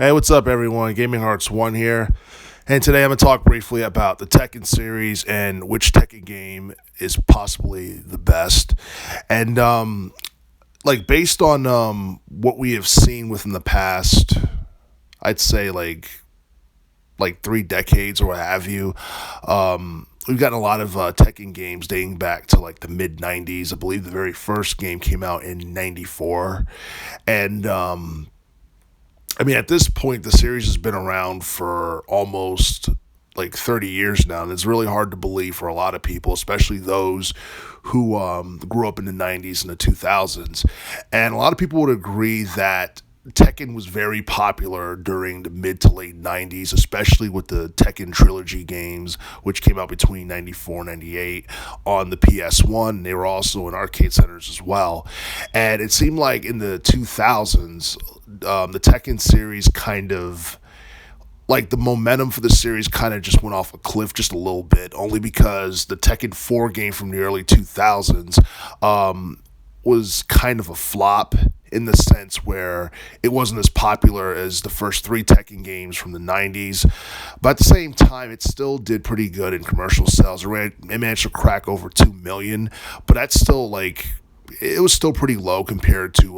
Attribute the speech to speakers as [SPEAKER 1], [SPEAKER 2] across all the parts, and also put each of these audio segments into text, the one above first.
[SPEAKER 1] Hey, what's up, everyone? Gaming Hearts 1 here. And today I'm going to talk briefly about the Tekken series and which Tekken game is possibly the best. And, based on what we have seen within the past, I'd say like 3 decades or what have you, we've gotten a lot of Tekken games dating back to like the mid 90s. I believe the very first game came out in 94. And, at this point, the series has been around for almost like 30 years now, and it's really hard to believe for a lot of people, especially those who grew up in the 90s and the 2000s. And a lot of people would agree that Tekken was very popular during the mid to late 90s, especially with the Tekken trilogy games, which came out between 94 and 98 on the PS1. They were also in arcade centers as well. And it seemed like in the 2000s, the Tekken series kind of, like, the momentum for the series kind of just went off a cliff just a little bit, only because the Tekken 4 game from the early 2000s was kind of a flop in the sense where it wasn't as popular as the first 3 Tekken games from the 90s. But at the same time, it still did pretty good in commercial sales. It managed to crack over 2 million, but that's still it was still pretty low compared to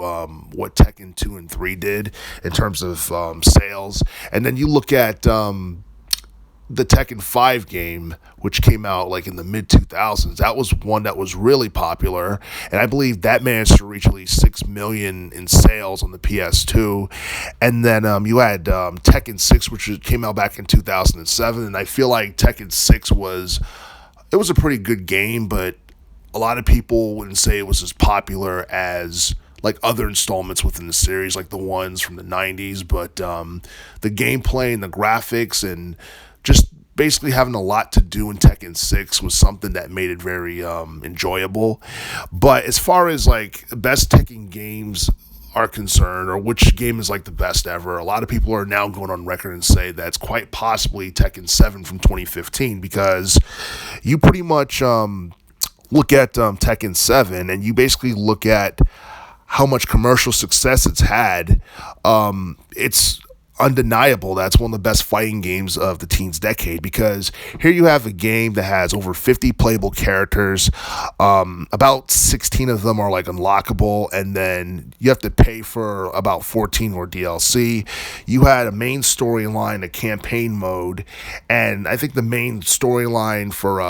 [SPEAKER 1] what Tekken 2 and 3 did in terms of sales. And then you look at the Tekken 5 game, which came out like in the mid 2000s. That was one that was really popular, and I believe that managed to reach at least 6 million in sales on the PS2. And then you had Tekken 6, which came out back in 2007, and I feel like Tekken 6 was a pretty good game, but a lot of people wouldn't say it was as popular as like other installments within the series, like the ones from the 90s. But the gameplay and the graphics and just basically having a lot to do in Tekken 6 was something that made it very enjoyable. But as far as like best Tekken games are concerned, or which game is like the best ever, a lot of people are now going on record and say that it's quite possibly Tekken 7 from 2015, because you pretty much look at Tekken 7 and you basically look at how much commercial success it's had. It's undeniable that's one of the best fighting games of the teens decade, because here you have a game that has over 50 playable characters. About 16 of them are like unlockable, and then you have to pay for about 14 more DLC. You had a main storyline, a campaign mode, and I think the main storyline for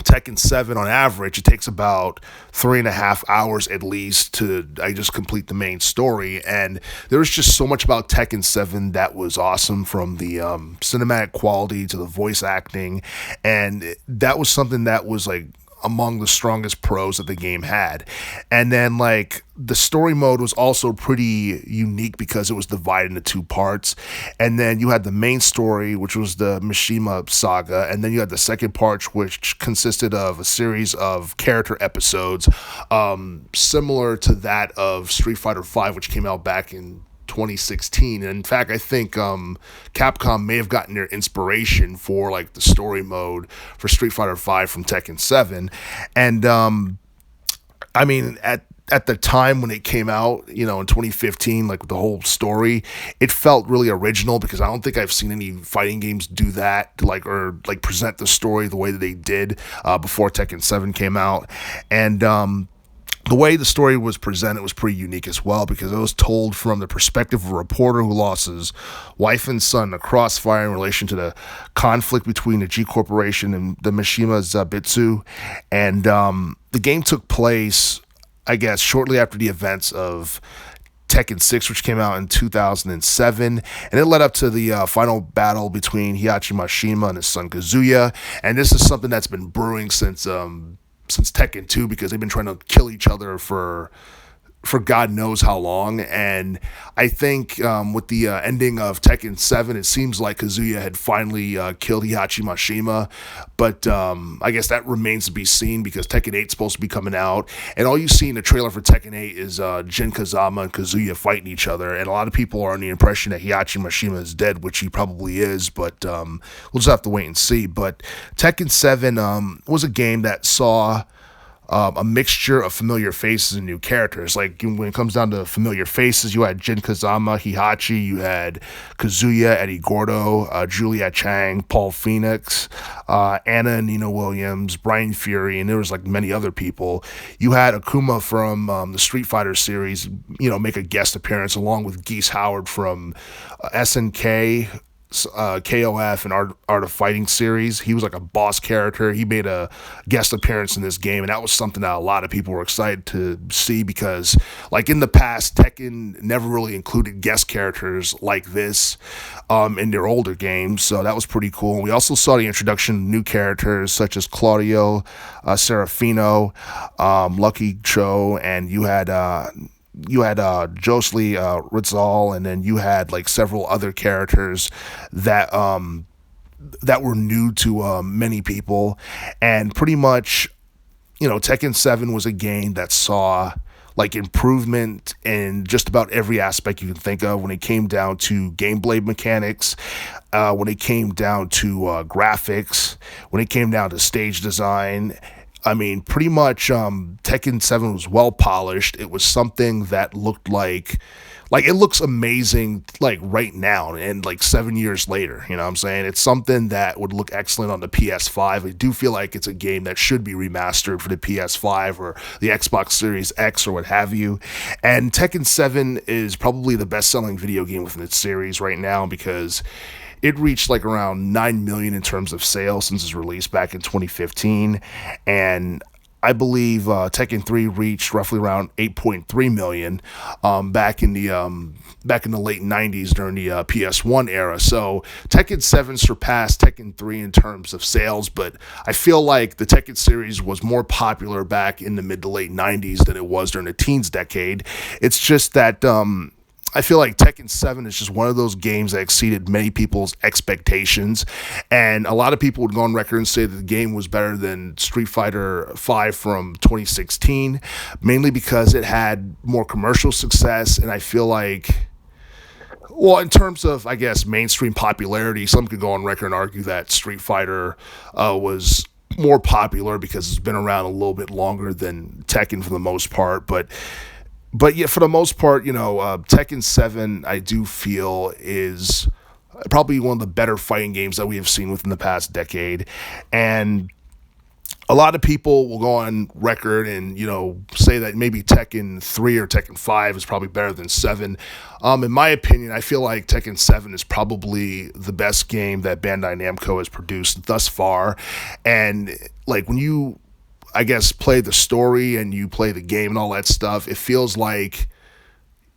[SPEAKER 1] Tekken 7 on average, it takes about 3.5 hours at least to just complete the main story. And there was just so much about Tekken 7 that was awesome, from the cinematic quality to the voice acting, and that was something that was like among the strongest pros that the game had. And then like the story mode was also pretty unique because it was divided into 2 parts. And then you had the main story, which was the Mishima saga, and then you had the second part, which consisted of a series of character episodes, similar to that of Street Fighter V, which came out back in 2016. And in fact, I think Capcom may have gotten their inspiration for like the story mode for Street Fighter V from Tekken 7. And at the time when it came out, in 2015, like the whole story, it felt really original, because I don't think I've seen any fighting games do that, or present the story the way that they did before Tekken 7 came out. And the way the story was presented was pretty unique as well, because it was told from the perspective of a reporter who lost his wife and son in a crossfire in relation to the conflict between the G Corporation and the Mishima Zaibutsu. And the game took place, I guess, shortly after the events of Tekken 6, which came out in 2007, and it led up to the final battle between Heihachi Mishima and his son Kazuya. And this is something that's been brewing since Tekken 2, because they've been trying to kill each other for God knows how long. And I think with the ending of Tekken 7, it seems like Kazuya had finally killed Heihachi Mishima, but I guess that remains to be seen, because Tekken 8 is supposed to be coming out, and all you see in the trailer for Tekken 8 is Jin Kazama and Kazuya fighting each other, and a lot of people are under the impression that Heihachi Mishima is dead, which he probably is, but we'll just have to wait and see. But Tekken 7 was a game that saw a mixture of familiar faces and new characters. Like when it comes down to familiar faces, you had Jin Kazama, Hihachi, you had Kazuya, Eddie Gordo, Julia Chang, Paul Phoenix, Anna Nina Williams, Brian Fury, and there was like many other people. You had Akuma from the Street Fighter series, make a guest appearance along with Geese Howard from SNK, KOF and Art of Fighting series. He was like a boss character. He made a guest appearance in this game, and that was something that a lot of people were excited to see because, like in the past, Tekken never really included guest characters like this in their older games, so that was pretty cool. And we also saw the introduction of new characters such as Claudio, Serafino, Lucky Cho, and you had Josely Rizal, and then you had like several other characters that that were new to many people, and pretty much, Tekken 7 was a game that saw like improvement in just about every aspect you can think of when it came down to gameplay mechanics, when it came down to graphics, when it came down to stage design. I mean, pretty much Tekken 7 was well polished. It was something that looked like it looks amazing like right now and like 7 years later. You know what I'm saying? It's something that would look excellent on the PS5. I do feel like it's a game that should be remastered for the PS5 or the Xbox Series X or what have you. And Tekken 7 is probably the best-selling video game within its series right now because it reached like around 9 million in terms of sales since its release back in 2015, and I believe Tekken 3 reached roughly around 8.3 million back in the late 90s during the PS1 era. So Tekken 7 surpassed Tekken 3 in terms of sales, but I feel like the Tekken series was more popular back in the mid to late 90s than it was during the teens decade. It's just that I feel like Tekken 7 is just one of those games that exceeded many people's expectations, and a lot of people would go on record and say that the game was better than Street Fighter 5 from 2016, mainly because it had more commercial success, and I feel like, well, in terms of, I guess, mainstream popularity, some could go on record and argue that Street Fighter was more popular because it's been around a little bit longer than Tekken for the most part, but yeah, for the most part, Tekken 7, I do feel, is probably one of the better fighting games that we have seen within the past decade. And a lot of people will go on record and, say that maybe Tekken 3 or Tekken 5 is probably better than 7. In my opinion, I feel like Tekken 7 is probably the best game that Bandai Namco has produced thus far. And, like, when you, I guess, play the story and you play the game and all that stuff, it feels like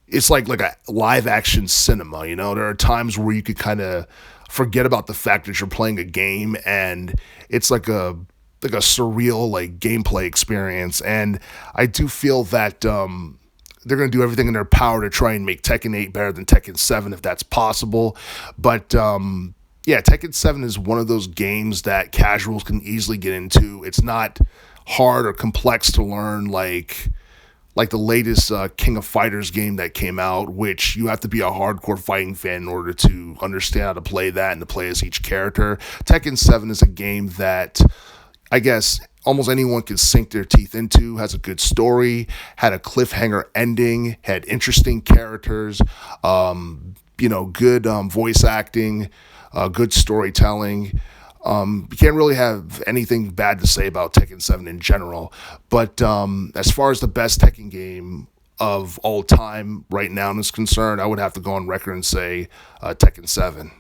[SPEAKER 1] it's like a live action cinema. There are times where you could kind of forget about the fact that you're playing a game, and it's like a surreal like gameplay experience. And I do feel that they're going to do everything in their power to try and make Tekken 8 better than Tekken 7 if that's possible. But yeah, Tekken 7 is one of those games that casuals can easily get into. It's not hard or complex to learn like the latest King of Fighters game that came out, which you have to be a hardcore fighting fan in order to understand how to play that and to play as each character. Tekken 7 is a game that I guess almost anyone can sink their teeth into, has a good story, had a cliffhanger ending, had interesting characters, good voice acting, good storytelling. You can't really have anything bad to say about Tekken 7 in general. But as far as the best Tekken game of all time right now is concerned, I would have to go on record and say Tekken 7.